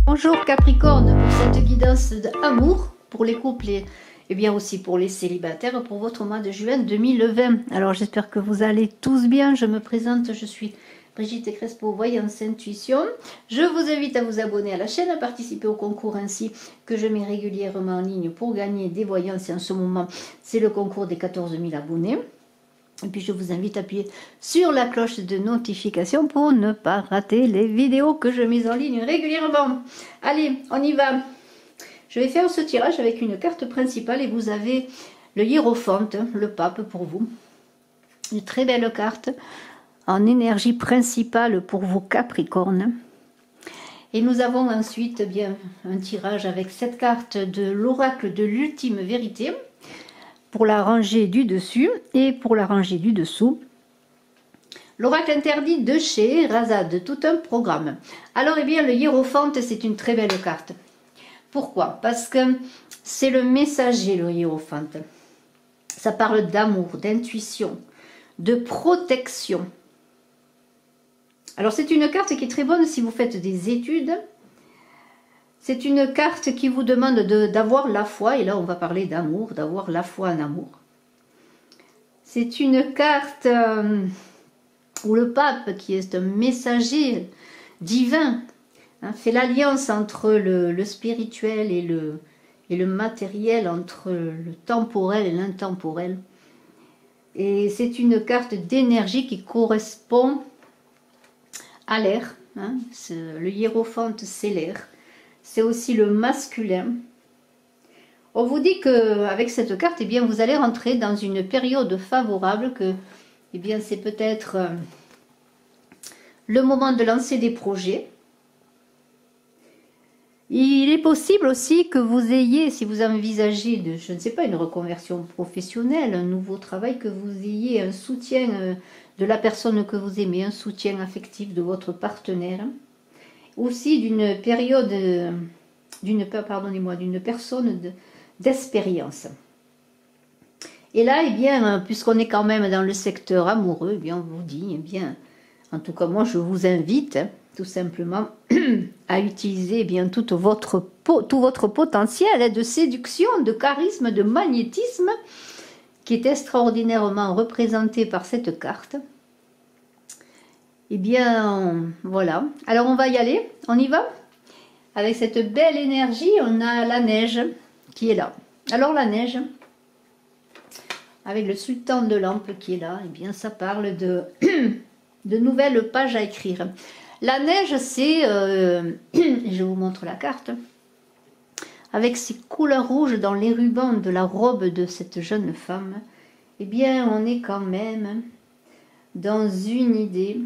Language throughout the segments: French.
Bonjour Capricorne, pour cette guidance d'amour pour les couples et bien aussi pour les célibataires pour votre mois de juin 2020. Alors j'espère que vous allez tous bien. Je me présente, je suis Brigitte Crespo, Voyance Intuition. Je vous invite à vous abonner à la chaîne, à participer au concours ainsi que je mets régulièrement en ligne pour gagner des voyances. Et en ce moment, c'est le concours des 14 000 abonnés. Et puis je vous invite à appuyer sur la cloche de notification pour ne pas rater les vidéos que je mets en ligne régulièrement. Allez, on y va. Je vais faire ce tirage avec une carte principale et vous avez le hiérophante, le pape pour vous. Une très belle carte en énergie principale pour vos Capricornes. Et nous avons ensuite bien un tirage avec cette carte de l'oracle de l'ultime vérité. Pour la rangée du dessus et pour la rangée du dessous. L'oracle interdit de chez Razad, tout un programme. Alors, eh bien, le hiérophante, c'est une très belle carte. Pourquoi? Parce que c'est le messager, le hiérophante. Ça parle d'amour, d'intuition, de protection. Alors, c'est une carte qui est très bonne si vous faites des études. C'est une carte qui vous demande d'avoir la foi, et là on va parler d'amour, d'avoir la foi en amour. C'est une carte où le pape, qui est un messager divin, fait l'alliance entre le spirituel et le matériel, entre le temporel et l'intemporel. Et c'est une carte d'énergie qui correspond à l'air. Le hiérophante, c'est l'air. C'est aussi le masculin. On vous dit qu'avec cette carte, eh bien, vous allez rentrer dans une période favorable, que eh bien, c'est peut-être le moment de lancer des projets. Il est possible aussi que vous ayez, si vous envisagez, je ne sais pas, une reconversion professionnelle, un nouveau travail, que vous ayez un soutien de la personne que vous aimez, un soutien affectif de votre partenaire. Aussi d'une période, d'une personne d'expérience. Et là, eh bien, puisqu'on est quand même dans le secteur amoureux, eh bien, on vous dit, eh bien, en tout cas moi, je vous invite, tout simplement, à utiliser eh bien, tout votre potentiel de séduction, de charisme, de magnétisme, qui est extraordinairement représenté par cette carte. Eh bien, voilà. Alors, on va y aller. On y va? Avec cette belle énergie, on a la neige qui est là. Alors, la neige, avec le sultan de lampe qui est là, eh bien, ça parle de nouvelles pages à écrire. La neige, c'est... je vous montre la carte. Avec ces couleurs rouges dans les rubans de la robe de cette jeune femme, eh bien, on est quand même dans une idée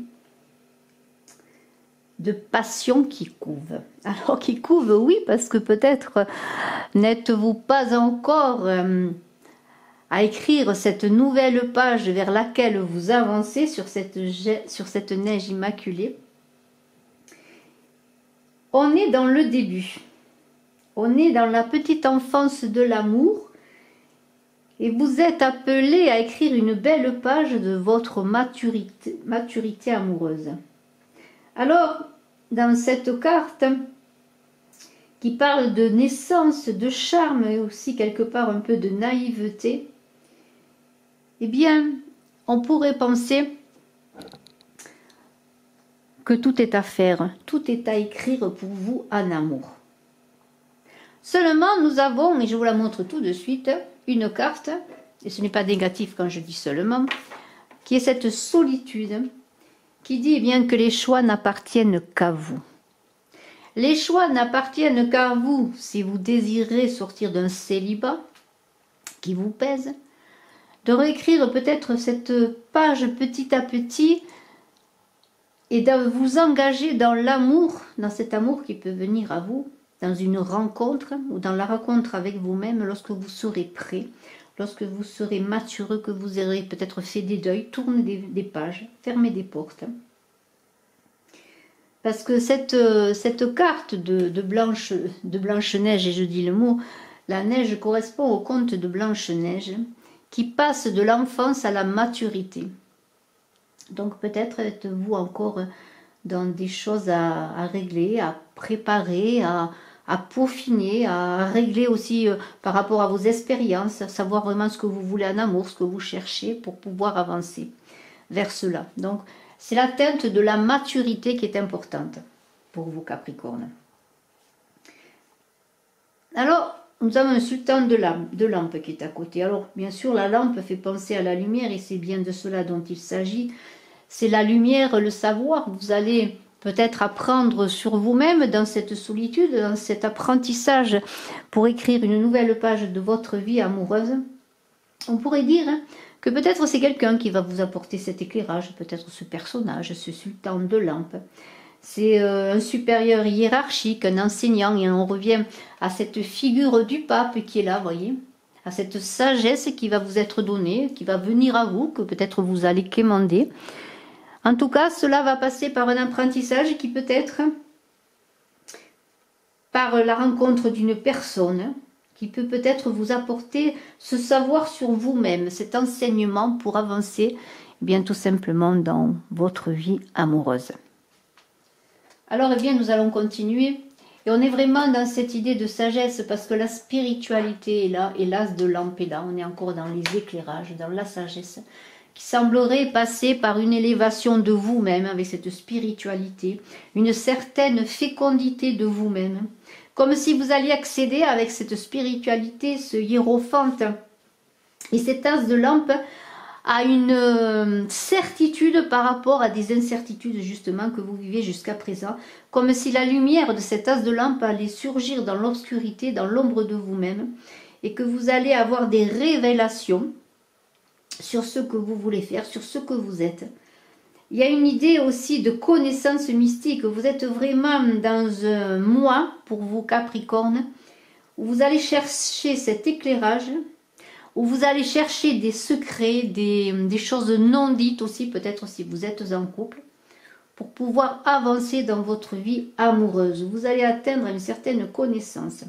de passion qui couve. Alors qui couve, oui, parce que peut-être n'êtes-vous pas encore à écrire cette nouvelle page vers laquelle vous avancez sur cette neige immaculée. On est dans le début. On est dans la petite enfance de l'amour et vous êtes appelé à écrire une belle page de votre maturité amoureuse. Alors, dans cette carte qui parle de naissance, de charme et aussi quelque part un peu de naïveté, eh bien, on pourrait penser que tout est à faire, tout est à écrire pour vous en amour. Seulement, nous avons, et je vous la montre tout de suite, une carte, et ce n'est pas négatif quand je dis seulement, qui est cette solitude, qui dit eh bien que les choix n'appartiennent qu'à vous. Les choix n'appartiennent qu'à vous si vous désirez sortir d'un célibat qui vous pèse, de réécrire peut-être cette page petit à petit et de vous engager dans l'amour, dans cet amour qui peut venir à vous, dans une rencontre ou dans la rencontre avec vous-même lorsque vous serez prêt, lorsque vous serez mature, que vous aurez peut-être fait des deuils, tourné des pages, fermé des portes. Parce que cette carte de Blanche-Neige, et je dis le mot, la neige correspond au conte de Blanche-Neige, qui passe de l'enfance à la maturité. Donc peut-être êtes-vous encore dans des choses à régler, à préparer, à peaufiner, à régler aussi par rapport à vos expériences, à savoir vraiment ce que vous voulez en amour, ce que vous cherchez pour pouvoir avancer vers cela. Donc, c'est l'atteinte de la maturité qui est importante pour vous, Capricorne. Alors, nous avons un sultan de lampe qui est à côté. Alors, bien sûr, la lampe fait penser à la lumière et c'est bien de cela dont il s'agit. C'est la lumière, le savoir. Vous allez peut-être apprendre sur vous-même dans cette solitude, dans cet apprentissage pour écrire une nouvelle page de votre vie amoureuse. On pourrait dire que peut-être c'est quelqu'un qui va vous apporter cet éclairage, peut-être ce personnage, ce sultan de lampe. C'est un supérieur hiérarchique, un enseignant, et on revient à cette figure du pape qui est là, voyez, à cette sagesse qui va vous être donnée, qui va venir à vous, que peut-être vous allez quémander. En tout cas, cela va passer par un apprentissage qui peut être par la rencontre d'une personne qui peut peut-être vous apporter ce savoir sur vous-même, cet enseignement pour avancer bien tout simplement dans votre vie amoureuse. Alors, eh bien, nous allons continuer. Et on est vraiment dans cette idée de sagesse parce que la spiritualité est là et l'as de lampe est là. On est encore dans les éclairages, dans la sagesse qui semblerait passer par une élévation de vous-même avec cette spiritualité, une certaine fécondité de vous-même. Comme si vous alliez accéder avec cette spiritualité, ce hiérophante et cet as de lampe à une certitude par rapport à des incertitudes justement que vous vivez jusqu'à présent, comme si la lumière de cet as de lampe allait surgir dans l'obscurité, dans l'ombre de vous-même, et que vous allez avoir des révélations sur ce que vous voulez faire, sur ce que vous êtes. Il y a une idée aussi de connaissance mystique, vous êtes vraiment dans un moi, pour vous Capricorne, où vous allez chercher cet éclairage, où vous allez chercher des secrets, des choses non dites aussi, peut-être si vous êtes en couple, pour pouvoir avancer dans votre vie amoureuse. Vous allez atteindre une certaine connaissance.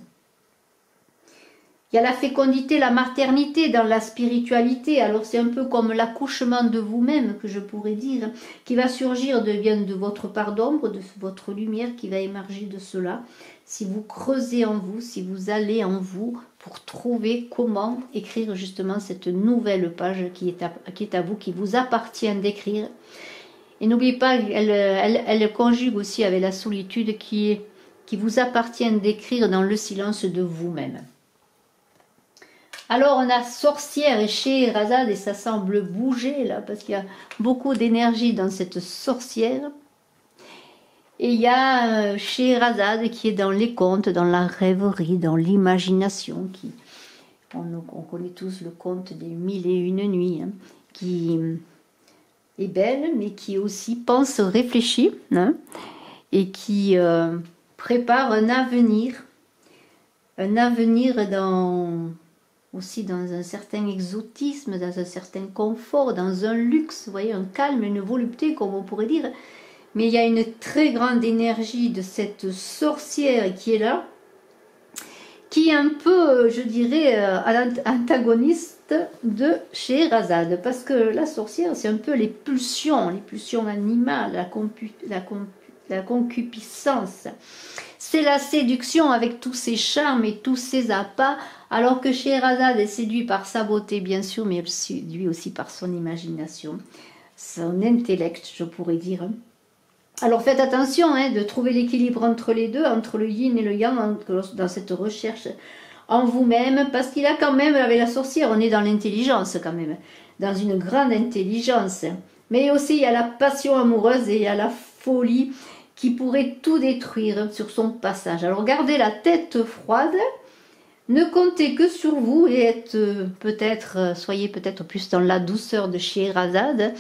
Il y a la fécondité, la maternité dans la spiritualité. Alors c'est un peu comme l'accouchement de vous-même, que je pourrais dire, qui va surgir de votre part d'ombre, de votre lumière qui va émerger de cela. Si vous creusez en vous, si vous allez en vous pour trouver comment écrire justement cette nouvelle page qui est à vous, qui vous appartient d'écrire. Et n'oubliez pas, elle conjugue aussi avec la solitude qui vous appartient d'écrire dans le silence de vous-même. Alors on a sorcière et Scheherazade et ça semble bouger là parce qu'il y a beaucoup d'énergie dans cette sorcière. Et il y a Scheherazade qui est dans les contes, dans la rêverie, dans l'imagination. On connaît tous le conte des 1001 nuits, hein, qui est belle mais qui aussi pense, réfléchit, hein, et qui prépare un avenir aussi dans un certain exotisme, dans un certain confort, dans un luxe, vous voyez, un calme, une volupté, comme on pourrait dire. Mais il y a une très grande énergie de cette sorcière qui est là, qui est un peu, je dirais, antagoniste de Scheherazade. Parce que la sorcière, c'est un peu les pulsions animales, la concupiscence. C'est la séduction avec tous ses charmes et tous ses appâts, alors que Scheherazade est séduit par sa beauté, bien sûr, mais séduit aussi par son imagination, son intellect, je pourrais dire. Alors faites attention de trouver l'équilibre entre les deux, entre le yin et le yang, dans cette recherche en vous-même, parce qu'il a quand même, avec la sorcière, on est dans l'intelligence quand même, dans une grande intelligence. Mais aussi il y a la passion amoureuse et il y a la folie qui pourrait tout détruire sur son passage. Alors gardez la tête froide, ne comptez que sur vous et soyez peut-être plus dans la douceur de Scheherazade,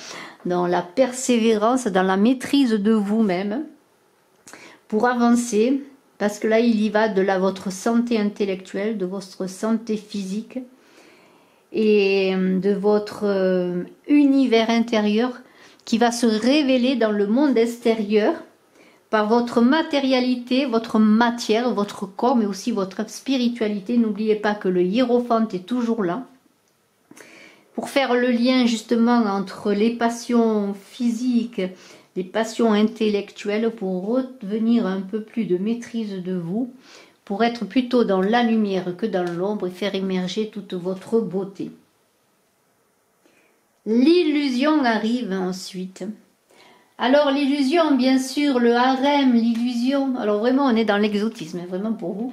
dans la persévérance, dans la maîtrise de vous-même pour avancer, parce que là il y va de votre santé intellectuelle, de votre santé physique et de votre univers intérieur qui va se révéler dans le monde extérieur par votre matérialité, votre matière, votre corps, mais aussi votre spiritualité. N'oubliez pas que le hiérophante est toujours là pour faire le lien justement entre les passions physiques, des passions intellectuelles pour revenir un peu plus de maîtrise de vous, pour être plutôt dans la lumière que dans l'ombre et faire émerger toute votre beauté. L'illusion arrive ensuite. Alors l'illusion, bien sûr, le harem, l'illusion, alors vraiment on est dans l'exotisme, vraiment pour vous,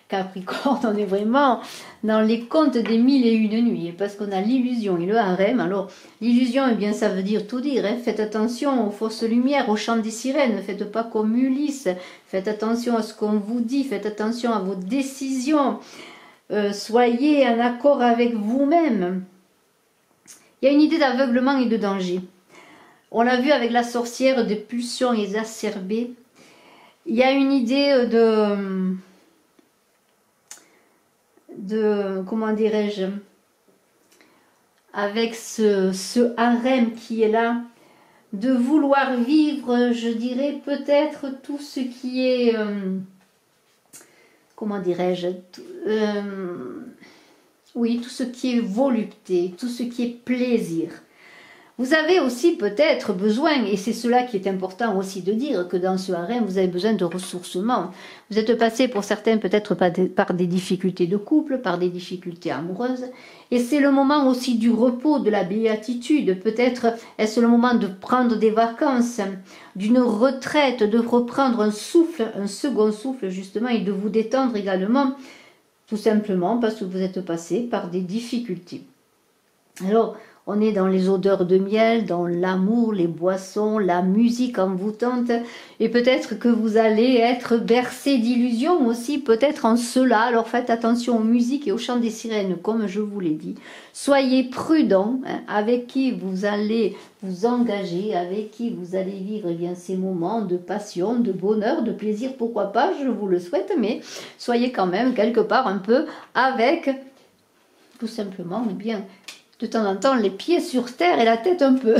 Capricorne, on est vraiment dans les contes des 1001 nuits, parce qu'on a l'illusion et le harem. Alors l'illusion, eh bien ça veut dire tout dire, hein. Faites attention aux fausses lumières, au chant des sirènes, faites pas comme Ulysse, faites attention à ce qu'on vous dit, faites attention à vos décisions, soyez en accord avec vous-même. Il y a une idée d'aveuglement et de danger. On l'a vu avec la sorcière, de pulsions exacerbées. Il y a une idée de comment dirais-je, avec ce harem qui est là, de vouloir vivre, je dirais peut-être tout ce qui est, comment dirais-je, oui, tout ce qui est volupté, tout ce qui est plaisir. Vous avez aussi peut-être besoin, et c'est cela qui est important aussi de dire, que dans ce harem, vous avez besoin de ressourcement. Vous êtes passé pour certains peut-être par des difficultés de couple, par des difficultés amoureuses, et c'est le moment aussi du repos, de la béatitude. Peut-être est-ce le moment de prendre des vacances, d'une retraite, de reprendre un souffle, un second souffle justement, et de vous détendre également, tout simplement parce que vous êtes passé par des difficultés. Alors, on est dans les odeurs de miel, dans l'amour, les boissons, la musique envoûtante. Et peut-être que vous allez être bercé d'illusions aussi, peut-être en cela. Alors faites attention aux musiques et au chant des sirènes, comme je vous l'ai dit. Soyez prudents, hein, avec qui vous allez vous engager, avec qui vous allez vivre, eh bien, ces moments de passion, de bonheur, de plaisir, pourquoi pas, je vous le souhaite. Mais soyez quand même quelque part un peu avec, tout simplement, eh bien, de temps en temps les pieds sur terre et la tête un peu.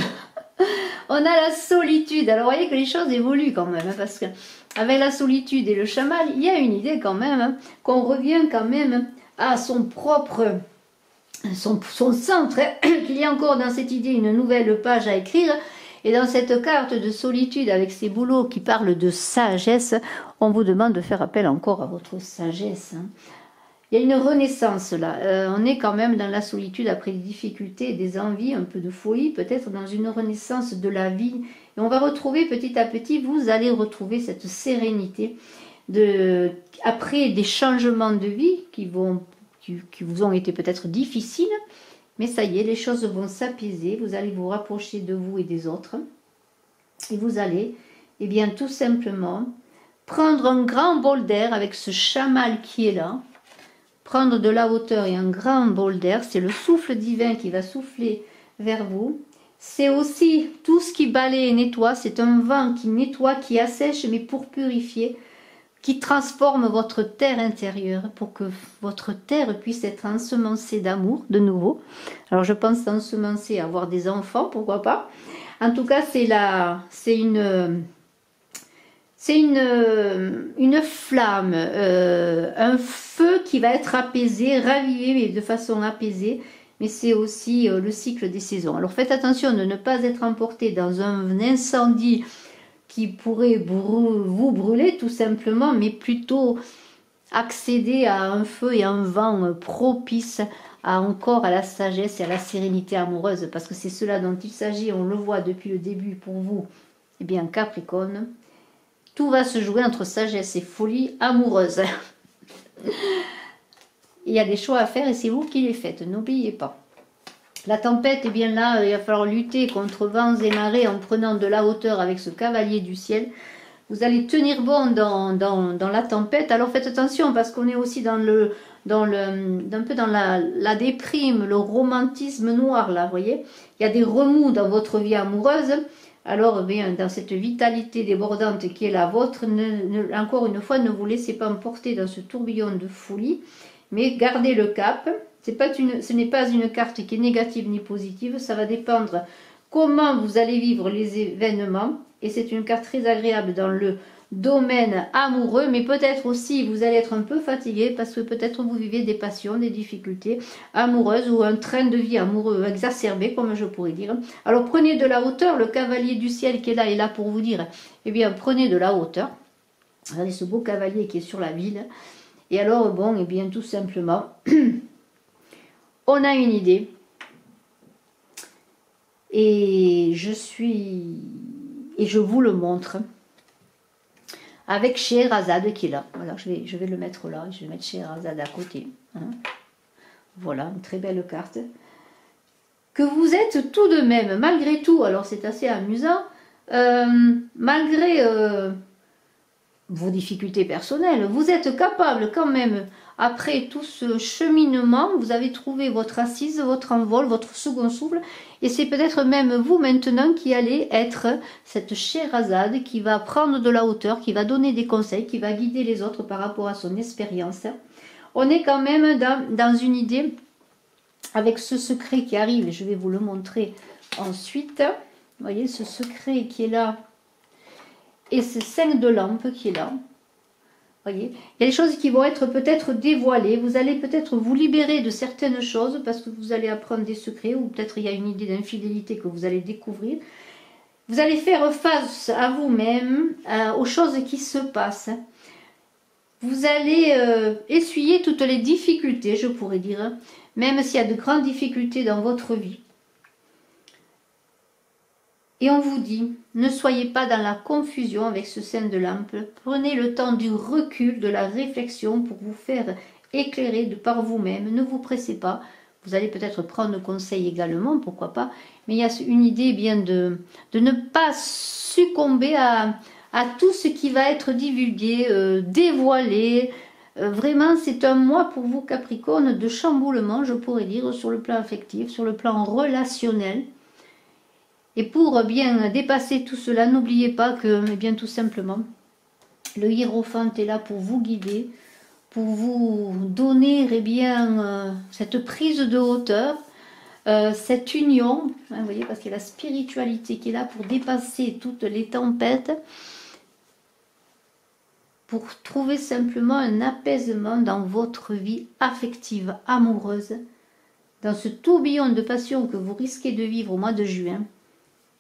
On a la solitude. Alors vous voyez que les choses évoluent quand même, hein, parce que avec la solitude et le chamal, il y a une idée quand même, hein, qu'on revient quand même à son propre, son centre, hein, qu'il y a encore dans cette idée une nouvelle page à écrire. Et dans cette carte de solitude avec ces boulots qui parlent de sagesse, on vous demande de faire appel encore à votre sagesse, hein. Il y a une renaissance là, on est quand même dans la solitude après des difficultés, des envies, un peu de folie, peut-être dans une renaissance de la vie. Et on va retrouver petit à petit, vous allez retrouver cette sérénité après des changements de vie qui vous ont été peut-être difficiles. Mais ça y est, les choses vont s'apaiser, vous allez vous rapprocher de vous et des autres. Et vous allez, eh bien, tout simplement, prendre un grand bol d'air avec ce chamal qui est là. Prendre de la hauteur et un grand bol d'air, c'est le souffle divin qui va souffler vers vous. C'est aussi tout ce qui balaye et nettoie, c'est un vent qui nettoie, qui assèche, mais pour purifier, qui transforme votre terre intérieure, pour que votre terre puisse être ensemencée d'amour, de nouveau. Alors je pense ensemencer, avoir des enfants, pourquoi pas. En tout cas, c'est une flamme, un feu qui va être apaisé, ravivé, mais de façon apaisée. Mais c'est aussi le cycle des saisons. Alors faites attention de ne pas être emporté dans un incendie qui pourrait vous brûler tout simplement, mais plutôt accéder à un feu et un vent propice encore à la sagesse et à la sérénité amoureuse. Parce que c'est cela dont il s'agit, on le voit depuis le début pour vous, eh bien Capricorne. Tout va se jouer entre sagesse et folie amoureuse. Il y a des choix à faire et c'est vous qui les faites, n'oubliez pas. La tempête, eh bien là, il va falloir lutter contre vents et marées en prenant de la hauteur avec ce cavalier du ciel. Vous allez tenir bon dans la tempête. Alors faites attention parce qu'on est aussi un peu dans la déprime, le romantisme noir là, vous voyez. Il y a des remous dans votre vie amoureuse. Alors, bien, dans cette vitalité débordante qui est la vôtre, encore une fois, ne vous laissez pas emporter dans ce tourbillon de folie, mais gardez le cap. Ce n'est pas une carte qui est négative ni positive, ça va dépendre comment vous allez vivre les événements, et c'est une carte très agréable dans le domaine amoureux, mais peut-être aussi vous allez être un peu fatigué parce que peut-être vous vivez des passions, des difficultés amoureuses ou un train de vie amoureux exacerbé, comme je pourrais dire. Alors prenez de la hauteur, le cavalier du ciel qui est là pour vous dire, eh bien prenez de la hauteur. Regardez ce beau cavalier qui est sur la ville. Et alors, bon, eh bien tout simplement, on a une idée. Et je vous le montre avec Scheherazade qui est là. Voilà, je vais le mettre là, je vais mettre Scheherazade à côté. Hein. Voilà, une très belle carte. Que vous êtes tout de même, malgré tout, alors c'est assez amusant, malgré vos difficultés personnelles, vous êtes capable quand même, après tout ce cheminement, vous avez trouvé votre assise, votre envol, votre second souffle, et c'est peut-être même vous maintenant qui allez être cette Scheherazade qui va prendre de la hauteur, qui va donner des conseils, qui va guider les autres par rapport à son expérience. On est quand même dans une idée avec ce secret qui arrive, et je vais vous le montrer ensuite. Vous voyez ce secret qui est là, et ce 5 de lampe qui est là. Voyez, il y a des choses qui vont être peut-être dévoilées. Vous allez peut-être vous libérer de certaines choses parce que vous allez apprendre des secrets ou peut-être il y a une idée d'infidélité que vous allez découvrir. Vous allez faire face à vous-même, aux choses qui se passent. Vous allez essuyer toutes les difficultés, je pourrais dire, même s'il y a de grandes difficultés dans votre vie. Et on vous dit, ne soyez pas dans la confusion avec ce 5 de lampe. Prenez le temps du recul, de la réflexion pour vous faire éclairer de par vous-même. Ne vous pressez pas. Vous allez peut-être prendre conseil également, pourquoi pas. Mais il y a une idée bien de ne pas succomber à tout ce qui va être divulgué, dévoilé. Vraiment, c'est un mois pour vous, Capricorne, de chamboulement, je pourrais dire, sur le plan affectif, sur le plan relationnel. Et pour bien dépasser tout cela, n'oubliez pas que, eh bien tout simplement, le hiérophant est là pour vous guider, pour vous donner eh bien, cette prise de hauteur, cette union, hein, vous voyez, parce qu'il y a la spiritualité qui est là pour dépasser toutes les tempêtes, pour trouver simplement un apaisement dans votre vie affective, amoureuse, dans ce tourbillon de passion que vous risquez de vivre au mois de juin.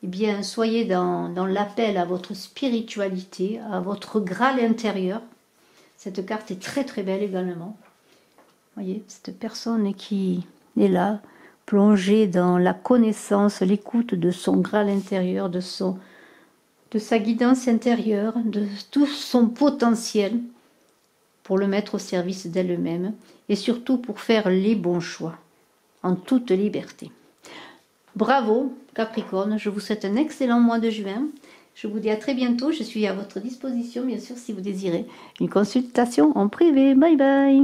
Eh bien, soyez dans l'appel à votre spiritualité, à votre Graal intérieur. Cette carte est très très belle également. Vous voyez, cette personne qui est là, plongée dans la connaissance, l'écoute de son Graal intérieur, de sa guidance intérieure, de tout son potentiel pour le mettre au service d'elle-même et surtout pour faire les bons choix en toute liberté. Bravo Capricorne, je vous souhaite un excellent mois de juin. Je vous dis à très bientôt, je suis à votre disposition bien sûr si vous désirez une consultation en privé. Bye bye.